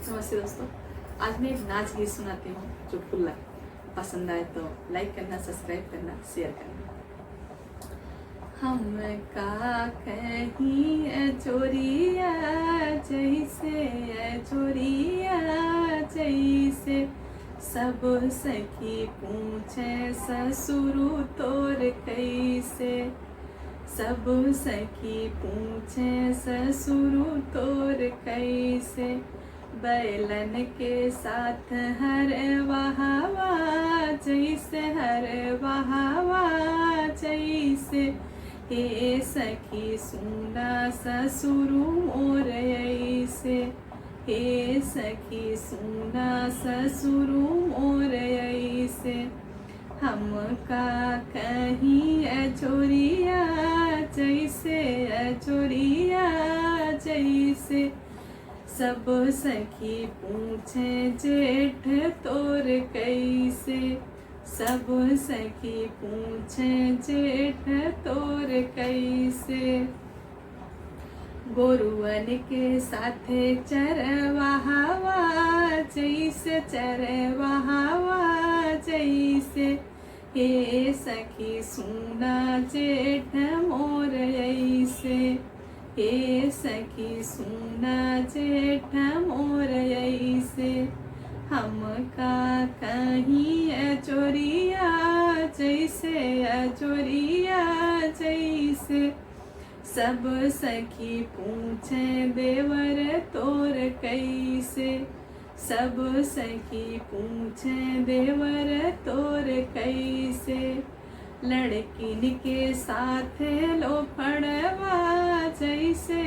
नमस्ते दोस्तों, आज मैं एक नाच गीत सुनाती हूँ चुटकुला। पसंद आए तो लाइक करना, सब्सक्राइब करना, शेयर करना। हम का कहीं चोरिया जैसे सब सखी पूछे ससुरु तोर कैसे। सब सखी पूछे ससुरु तोर कैसे। बैलन के साथ हर बहावा जैसे हे सखी सुना ससुरु मोर ऐसे। हे सखी सुना ससुरु मोर ऐसे। हम का कहीं अचोरिया जैसे सब सखी पूछे जेठ तोर कैसे। सब सखी पूछे जेठ तोर कैसे। गोरुअन के साथ चरवाहवा जैसे हे सखी सुना जेठ मोर ऐसे। हे सखी सुना जेठ मोर ऐसे। हम का कहीं अचोरिया जैसे सब सखी पूछे देवर तोर कैसे। सब सखी पूछे देवर तोर कैसे। लड़किन के साथ लोफड़वा जैसे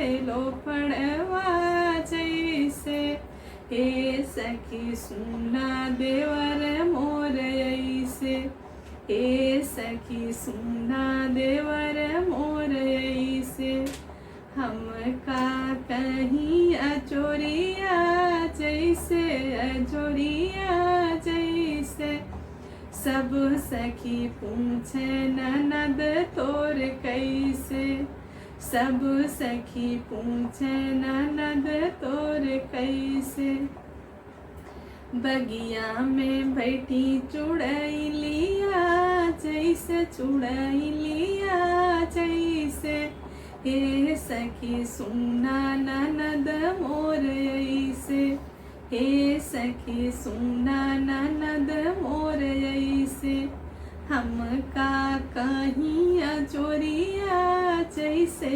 हे सखी सुना देवर मोर ऐसे। हे सखी सुना देवर मोर ऐसे। हम का कहीं अचोरिया जैसे सब सखी पूछे ननद तोर कैसे। सब सखी पूछे ननद तोर कैसे। बगिया में बैठी चुड़ैलिया जैसे हे सखी सुना ननद मोर ऐसे। हे सखी सुना ननद मोर ऐसे। हम का कहीं अचोरिया जैसे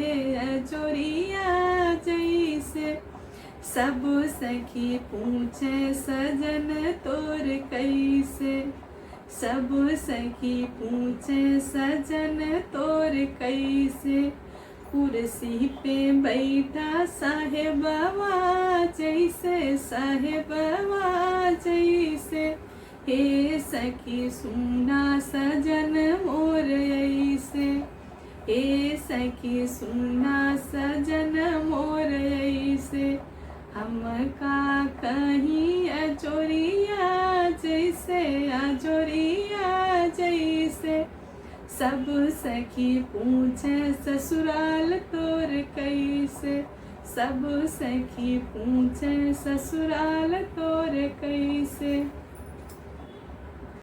सब सखी पूछे सजन तोर कैसे। सब सखी पूछे सजन तोर कैसे। कुर्सी पे बैठा साहेबवा जैसे हे सखी सुना सजन मोर ऐसे। हे सखी सुना सजन मोर ऐसे। हम का कहीं अचोरिया जैसे सब सखी पूछे ससुराल तोर कैसे। सब सखी पूछे ससुराल तोर कैसे।